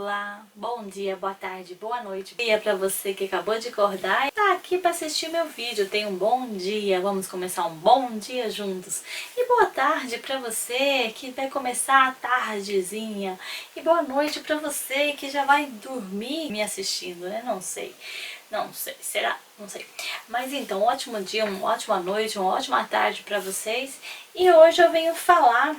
Olá, bom dia, boa tarde, boa noite. Dia para você que acabou de acordar e tá aqui para assistir meu vídeo. Tenha um bom dia, vamos começar um bom dia juntos. E boa tarde para você que vai começar a tardezinha. E boa noite para você que já vai dormir me assistindo, né? Não sei, será? Não sei. Mas então, um ótimo dia, uma ótima noite, uma ótima tarde para vocês. E hoje eu venho falar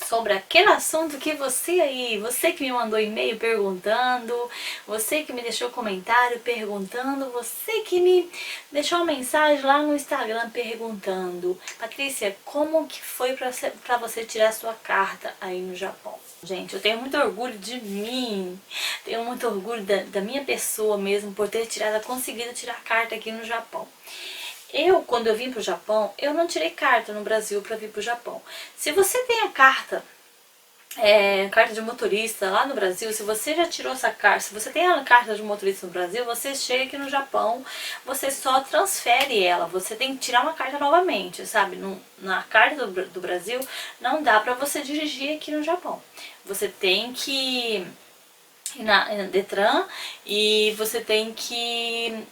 sobre aquele assunto que você que me mandou e-mail perguntando, você que me deixou comentário perguntando, você que me deixou uma mensagem lá no Instagram perguntando: Patrícia, como que foi pra você tirar sua carta aí no Japão? Gente, eu tenho muito orgulho de mim, tenho muito orgulho da minha pessoa mesmo por ter conseguido tirar carta aqui no Japão. Quando eu vim pro Japão, eu não tirei carta no Brasil para vir pro Japão. Se você tem a carta de motorista lá no Brasil, se você já tirou essa carta, se você tem a carta de motorista no Brasil, você chega aqui no Japão, você só transfere ela, você tem que tirar uma carta novamente, sabe? Na carta do Brasil não dá pra você dirigir aqui no Japão. Você tem que na Detran e você tem que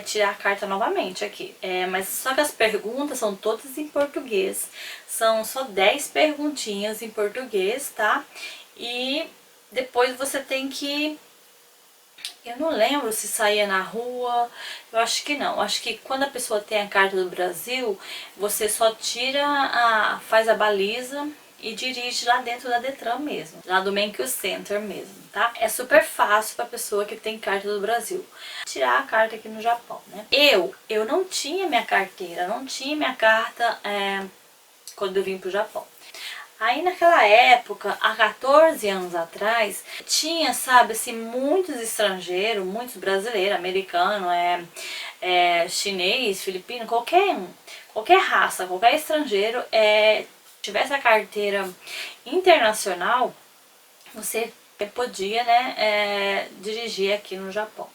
tirar a carta novamente aqui. Mas só que as perguntas são todas em português. São só 10 perguntinhas em português, tá? E depois você tem que... Eu não lembro se saía na rua, eu acho que não. Acho que quando a pessoa tem a carta do Brasil, você só faz a baliza e dirige lá dentro da Detran mesmo, lá do Menkyu Center mesmo, tá? É super fácil pra pessoa que tem carta do Brasil tirar a carta aqui no Japão, né? Eu não tinha minha carteira, não tinha minha carta quando eu vim pro Japão. Aí naquela época, há 14 anos atrás, tinha, sabe, assim, muitos estrangeiros, muitos brasileiros, americanos, chinês, filipino, qualquer raça, qualquer estrangeiro, tivesse a carteira internacional, você podia, né, dirigir aqui no Japão.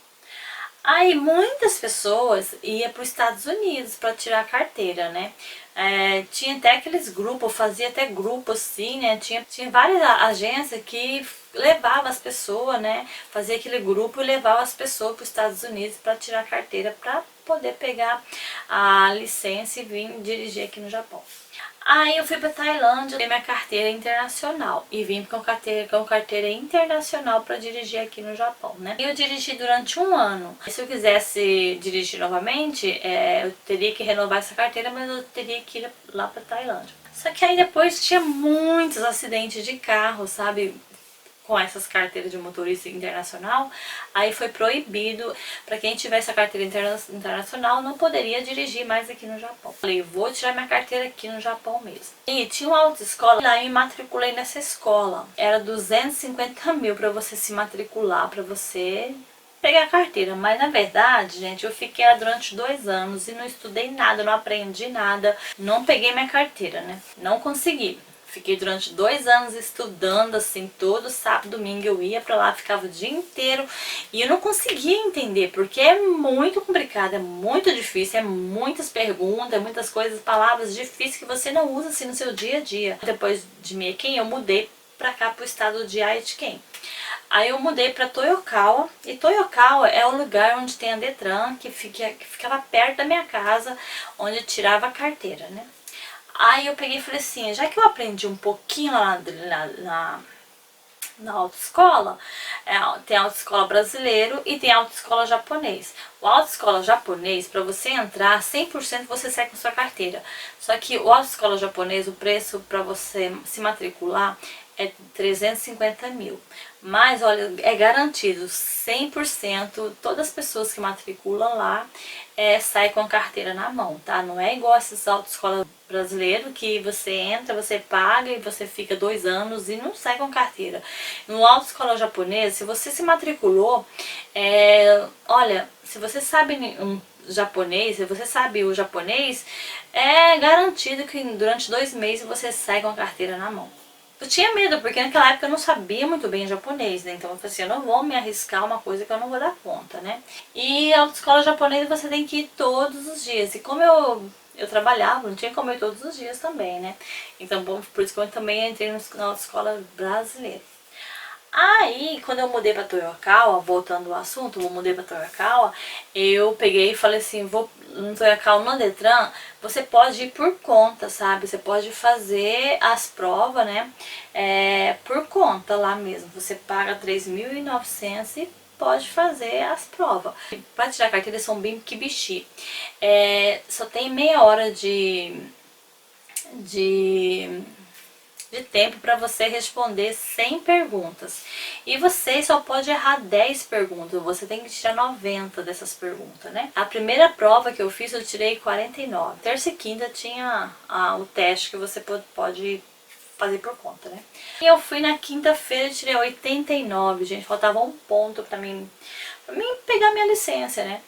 Aí muitas pessoas iam para os Estados Unidos para tirar a carteira, né? Tinha até aqueles grupos, fazia até grupos assim, né? Tinha várias agências que levava as pessoas, né? Fazia aquele grupo e levava as pessoas para os Estados Unidos para tirar a carteira, para poder pegar a licença e vir dirigir aqui no Japão. Aí eu fui pra Tailândia, dei minha carteira internacional e vim com carteira internacional para dirigir aqui no Japão, né? E eu dirigi durante um ano. Se eu quisesse dirigir novamente, eu teria que renovar essa carteira, mas eu teria que ir lá pra Tailândia. Só que aí depois tinha muitos acidentes de carro, sabe? Com essas carteiras de motorista internacional, aí foi proibido para quem tivesse a carteira internacional não poderia dirigir mais aqui no Japão. Falei, vou tirar minha carteira aqui no Japão mesmo. E tinha uma autoescola, lá eu me matriculei nessa escola. Era 250 mil para você se matricular, para você pegar a carteira, mas na verdade, gente, eu fiquei lá durante 2 anos e não estudei nada, não aprendi nada, não peguei minha carteira, né? Não consegui. Fiquei durante 2 anos estudando, assim, todo sábado, domingo eu ia pra lá, ficava o dia inteiro e eu não conseguia entender, porque é muito complicado, é muito difícil, é muitas perguntas, muitas coisas, palavras difíceis que você não usa assim no seu dia a dia. Depois de Miequém, eu mudei pra cá, pro estado de Aitken. Aí eu mudei pra Toyokawa, e Toyokawa é o lugar onde tem a Detran, que ficava perto da minha casa, onde eu tirava a carteira, né? Aí eu peguei e falei assim, já que eu aprendi um pouquinho lá na autoescola, tem autoescola brasileiro e tem autoescola japonês. O autoescola japonês, para você entrar, 100% você sai com sua carteira. Só que o autoescola japonês, o preço para você se matricular é 350 mil. Mas olha, é garantido 100%, todas as pessoas que matriculam lá saem com a carteira na mão, tá? Não é igual essas autoescolas brasileiras que você entra, você paga e você fica 2 anos e não sai com carteira. No autoescola japonesa, se você se matriculou, olha, se você sabe japonês, se você sabe o japonês, é garantido que durante 2 meses você sai com a carteira na mão. Eu tinha medo, porque naquela época eu não sabia muito bem japonês, né? Então eu falei assim, eu não vou me arriscar uma coisa que eu não vou dar conta, né? E a autoescola japonesa você tem que ir todos os dias. E como eu trabalhava, não tinha como ir todos os dias também, né? Então, bom, por isso que eu também entrei na autoescola brasileira. Aí, quando eu mudei pra Toyokawa, voltando ao assunto, eu mudei pra Toyokawa, eu peguei e falei assim, vou no Toyokawa, no Detran, você pode ir por conta, sabe? Você pode fazer as provas, né? Por conta lá mesmo. Você paga 3.900 e pode fazer as provas. Para tirar a carteira são bem que bichi. Só tem meia hora de tempo para você responder 100 perguntas. E você só pode errar 10 perguntas, você tem que tirar 90 dessas perguntas, né? A primeira prova que eu fiz eu tirei 49. Terça e quinta tinha o teste que você pode fazer por conta, né? E eu fui na quinta-feira e tirei 89, gente, faltava um ponto pra mim pegar minha licença, né?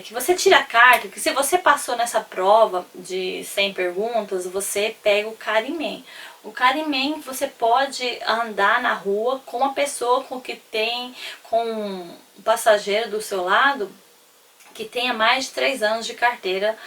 Que você tira a carta, que se você passou nessa prova de 100 perguntas, você pega o Carimem. O Carimem você pode andar na rua com uma pessoa com um passageiro do seu lado que tenha mais de 3 anos de carteira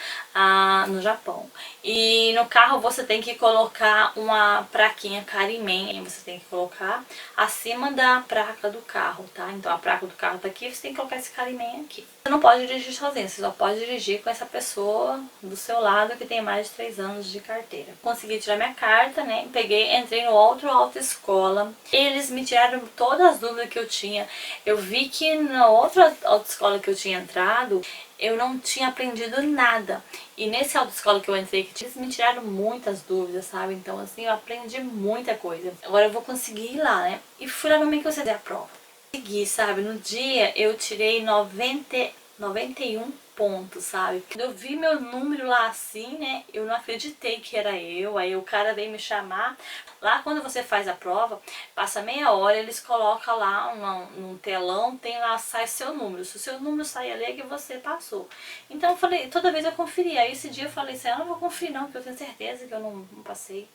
no Japão. E no carro você tem que colocar uma plaquinha Carimem, você tem que colocar acima da placa do carro, tá? Então a placa do carro tá aqui, você tem que colocar esse Carimem aqui. Você não pode dirigir sozinho, você só pode dirigir com essa pessoa do seu lado que tem mais de 3 anos de carteira. Consegui tirar minha carta, né? Entrei no outro autoescola. Eles me tiraram todas as dúvidas que eu tinha. Eu vi que na outra autoescola que eu tinha entrado, eu não tinha aprendido nada. E nesse autoescola que eu entrei, que eles me tiraram muitas dúvidas, sabe? Então, assim, eu aprendi muita coisa. Agora eu vou conseguir ir lá, né? E fui lá no meio que eu sei a prova. Consegui, sabe? No dia eu tirei 91 pontos, sabe? Quando eu vi meu número lá assim, né? Eu não acreditei que era eu. Aí o cara veio me chamar. Lá quando você faz a prova, passa meia hora, eles colocam lá num telão, tem lá, sai seu número. Se o seu número sair ali é que você passou. Então eu falei, toda vez eu conferia. Aí esse dia eu falei assim, eu não vou conferir não, porque eu tenho certeza que eu não passei.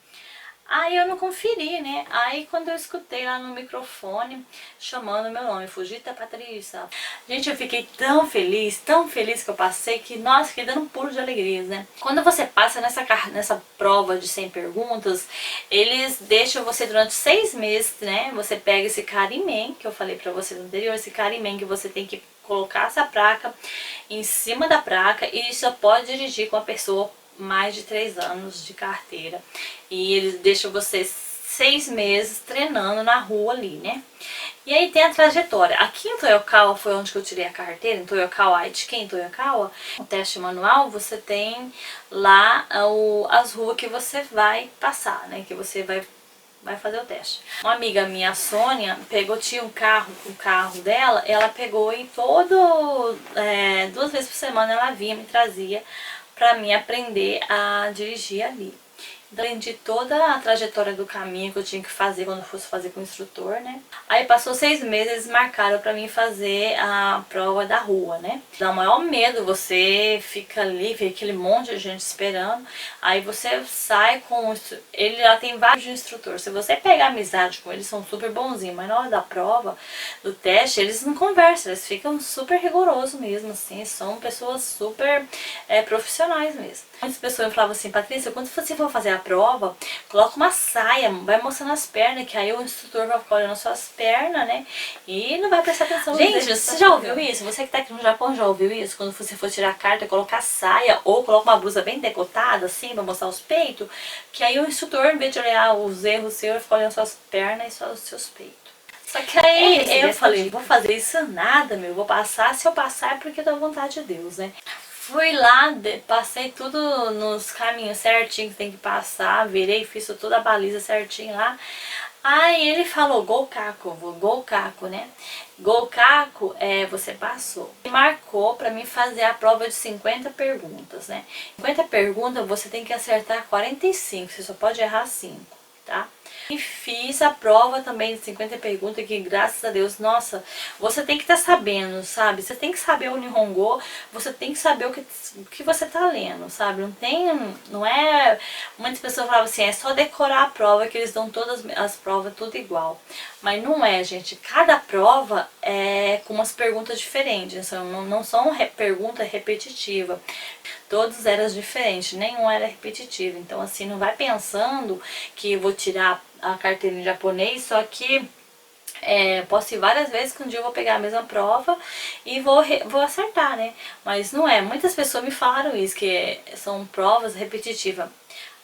Aí eu não conferi, né? Aí quando eu escutei lá no microfone, chamando meu nome, Fujita Patrícia. Gente, eu fiquei tão feliz que eu passei, que nossa, fiquei dando um pulo de alegria, né? Quando você passa nessa prova de 100 perguntas, eles deixam você durante 6 meses, né? Você pega esse Carimem, que eu falei pra você no anterior, esse Carimem que você tem que colocar essa placa em cima da placa e só pode dirigir com a pessoa mais de 3 anos de carteira. E eles deixam você 6 meses treinando na rua ali, né? E aí tem a trajetória. Aqui em Toyokawa foi onde que eu tirei a carteira, em Toyokawa, Aichi, em Toyokawa. O teste manual, você tem lá as ruas que você vai passar, né? Que você vai fazer o teste. Uma amiga minha, a Sônia, tinha o carro dela, ela pegou e 2 vezes por semana ela vinha, me trazia pra mim aprender a dirigir ali. Aprendi toda a trajetória do caminho que eu tinha que fazer quando eu fosse fazer com o instrutor, né? Aí passou 6 meses, eles marcaram pra mim fazer a prova da rua, né? Dá o maior medo, você fica ali, vê aquele monte de gente esperando. Aí você sai com ele lá tem vários instrutores. Se você pegar amizade com eles, são super bonzinhos, mas na hora da prova, do teste, eles não conversam, eles ficam super rigorosos mesmo, assim, são pessoas super profissionais mesmo. Muitas pessoas falavam assim, Patrícia, quando você for fazer a prova, coloca uma saia, vai mostrando as pernas, que aí o instrutor vai ficar olhando as suas pernas, né? E não vai prestar atenção. Gente, você já ouviu isso? Você que tá aqui no Japão já ouviu isso? Quando você for tirar a carta, colocar saia ou coloca uma blusa bem decotada, assim, pra mostrar os peitos, que aí o instrutor, em vez de olhar os erros seus, vai ficar olhando suas pernas e só os seus peitos. Só que aí eu falei, vou fazer isso nada, meu, vou passar, se eu passar é porque dá vontade de Deus, né? Fui lá, passei tudo nos caminhos certinho que tem que passar, virei, fiz toda a baliza certinho lá. Aí ele falou, Gokako, né? Gokako, você passou. E marcou pra mim fazer a prova de 50 perguntas, né? 50 perguntas você tem que acertar 45, você só pode errar 5, tá? E fiz a prova também de 50 perguntas que, graças a Deus, nossa, você tem que estar sabendo, sabe? Você tem que saber o Nihongo, você tem que saber o que você tá lendo, sabe? Não é... Muitas pessoas falavam assim, é só decorar a prova que eles dão todas as provas tudo igual. Mas não é, gente. Cada prova é com umas perguntas diferentes, não são perguntas repetitivas. Todas eram diferentes, nenhum era repetitivo. Então assim, não vai pensando que eu vou tirar a carteira em japonês, só que Posso ir várias vezes que um dia eu vou pegar a mesma prova e vou acertar, né? Mas não é. Muitas pessoas me falaram isso, que são provas repetitivas.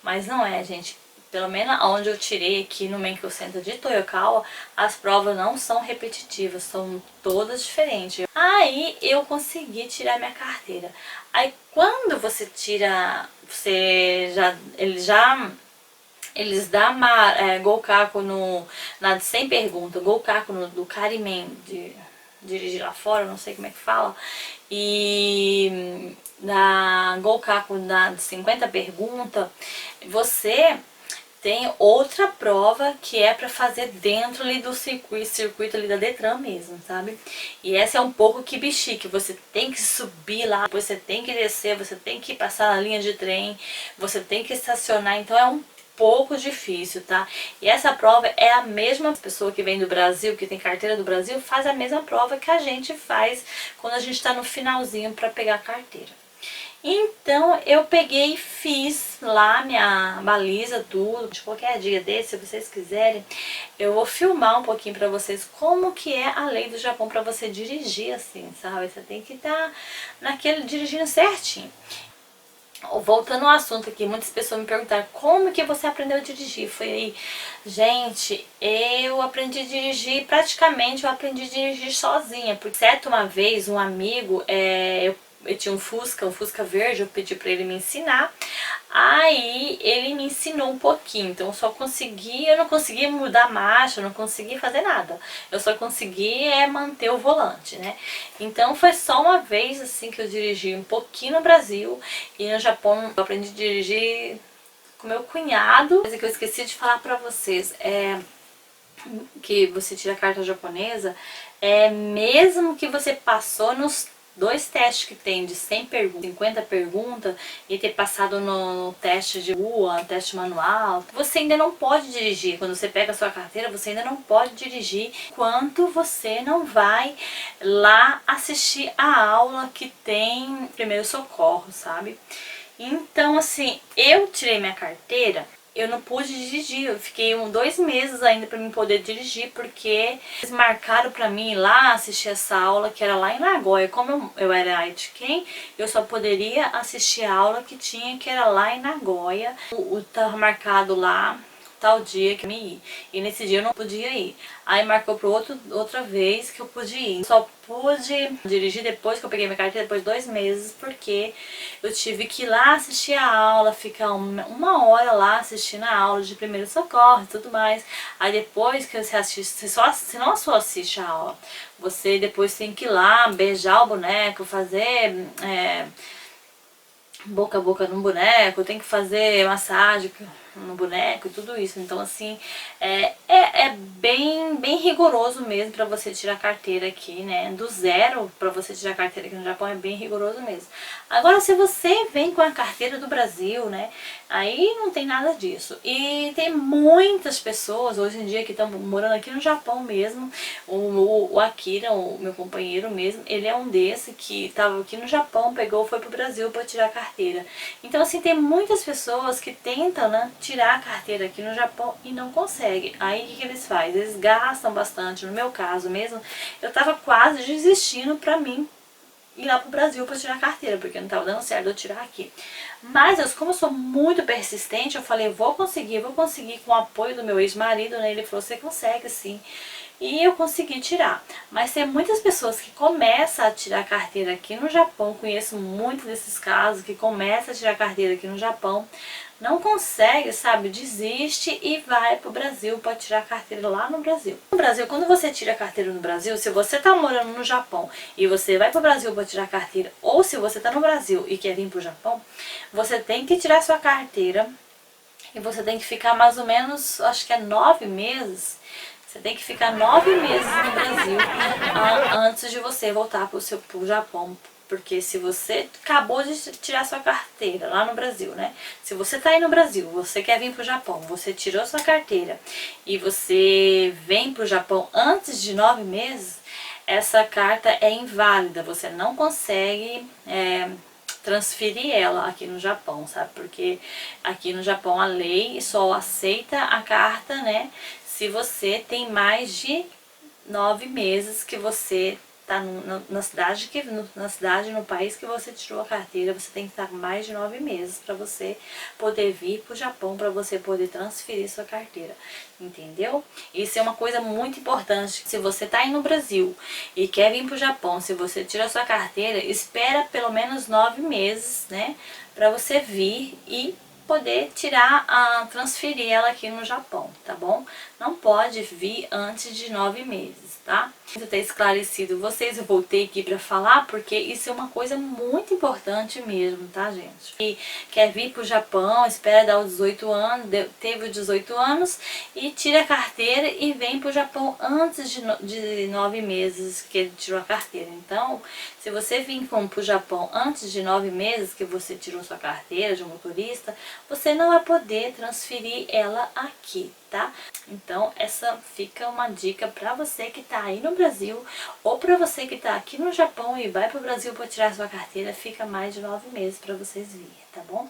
Mas não é, gente. Pelo menos onde eu tirei aqui no Menkyo Center de Toyokawa, as provas não são repetitivas, são todas diferentes. Aí eu consegui tirar minha carteira. Aí quando você tira, eles dão Gokaku sem pergunta, Gokaku do Karimen, de dirigir lá fora, não sei como é que fala, e na Gokaku de 50 perguntas, você tem outra prova que é pra fazer dentro ali do circuito ali da Detran mesmo, sabe? E essa é um pouco que bexique, você tem que subir lá, depois você tem que descer, você tem que passar na linha de trem, você tem que estacionar, então é um pouco difícil, tá? E essa prova é a mesma pessoa que vem do Brasil, que tem carteira do Brasil, faz a mesma prova que a gente faz quando a gente tá no finalzinho pra pegar a carteira. Então eu peguei e fiz lá minha baliza, tudo. De qualquer dia desse, se vocês quiserem, eu vou filmar um pouquinho pra vocês como que é a lei do Japão pra você dirigir assim, sabe? Você tem que estar dirigindo certinho. Voltando ao assunto aqui, muitas pessoas me perguntaram como que você aprendeu a dirigir. Foi aí, gente, eu aprendi a dirigir, praticamente eu aprendi a dirigir sozinha. Porque certo uma vez um amigo, eu tinha um Fusca verde, eu pedi pra ele me ensinar. Aí ele me ensinou um pouquinho, então eu não conseguia mudar a marcha, eu não conseguia fazer nada. Eu só conseguia manter o volante, né? Então foi só uma vez assim que eu dirigi um pouquinho no Brasil e no Japão eu aprendi a dirigir com meu cunhado. Coisa que eu esqueci de falar pra vocês que você tira a carta japonesa, mesmo que você passou nos 2 testes que tem de 100 perguntas, 50 perguntas e ter passado no teste de rua, teste manual, você ainda não pode dirigir. Quando você pega a sua carteira, você ainda não pode dirigir enquanto você não vai lá assistir a aula que tem primeiro socorro, sabe? Então, assim, eu tirei minha carteira, eu não pude dirigir, eu fiquei 2 meses ainda pra mim poder dirigir, porque eles marcaram pra mim ir lá assistir essa aula, que era lá em Nagoya. Como eu era Aitken, eu só poderia assistir a aula que tinha, que era lá em Nagoya. Tava marcado lá tal dia que eu ia ir, e nesse dia eu não podia ir. Aí marcou para outra vez que eu pude ir. Só pude dirigir depois que eu peguei minha carteira, depois de 2 meses, porque eu tive que ir lá assistir a aula, ficar uma hora lá assistindo a aula de primeiro socorro e tudo mais. Aí depois que você assiste, você não só assiste a aula, você depois tem que ir lá beijar o boneco, fazer boca a boca no boneco, tem que fazer massagem no boneco e tudo isso. Então assim, é bem rigoroso mesmo pra você tirar carteira aqui, né? Do zero pra você tirar carteira aqui no Japão é bem rigoroso mesmo. Agora se você vem com a carteira do Brasil, né? Aí não tem nada disso. E tem muitas pessoas hoje em dia que estão morando aqui no Japão mesmo. O Akira, o meu companheiro mesmo, ele é um desse que estava aqui no Japão, foi pro Brasil para tirar a carteira. Então assim, tem muitas pessoas que tentam, né, tirar a carteira aqui no Japão e não conseguem. Aí o que eles fazem? Eles gastam bastante. No meu caso mesmo, eu tava quase desistindo pra mim ir lá pro Brasil para tirar a carteira, porque não tava dando certo eu tirar aqui. Mas como eu sou muito persistente, eu falei, vou conseguir com o apoio do meu ex-marido, né? Ele falou, você consegue sim. E eu consegui tirar. Mas tem muitas pessoas que começam a tirar carteira aqui no Japão, conheço muitos desses casos, que começam a tirar carteira aqui no Japão, não consegue, sabe, desiste e vai pro Brasil para tirar a carteira lá no Brasil. No Brasil, quando você tira a carteira no Brasil, se você tá morando no Japão e você vai pro Brasil para tirar a carteira, ou se você tá no Brasil e quer vir pro Japão, você tem que tirar sua carteira e você tem que ficar mais ou menos, acho que 9 meses. Você tem que ficar 9 meses no Brasil antes de você voltar pro Japão. Porque se você acabou de tirar sua carteira lá no Brasil, né? Se você tá aí no Brasil, você quer vir pro Japão, você tirou sua carteira e você vem pro Japão antes de 9 meses, essa carta é inválida. Você não consegue transferir ela aqui no Japão, sabe? Porque aqui no Japão a lei só aceita a carta, né? Se você tem mais de 9 meses que você tá na cidade, no país que você tirou a carteira, você tem que estar mais de 9 meses para você poder vir para o Japão, para você poder transferir sua carteira, entendeu? Isso é uma coisa muito importante. Se você tá aí no Brasil e quer vir para o Japão, se você tira a sua carteira, espera pelo menos 9 meses, né, para você vir e poder transferir ela aqui no Japão, tá bom? Não pode vir antes de 9 meses, tá? Para ter esclarecido vocês, eu voltei aqui para falar porque isso é uma coisa muito importante mesmo, tá, gente? E quer vir pro Japão, espera dar os 18 anos, teve os 18 anos e tira a carteira e vem pro Japão antes de 9 meses que ele tirou a carteira. Então, se você vir pro Japão antes de 9 meses que você tirou sua carteira de motorista, você não vai poder transferir ela aqui, tá? Então, essa fica uma dica pra você que tá aí no Brasil ou pra você que tá aqui no Japão e vai pro Brasil para tirar sua carteira, fica mais de 9 meses pra vocês virem, tá bom?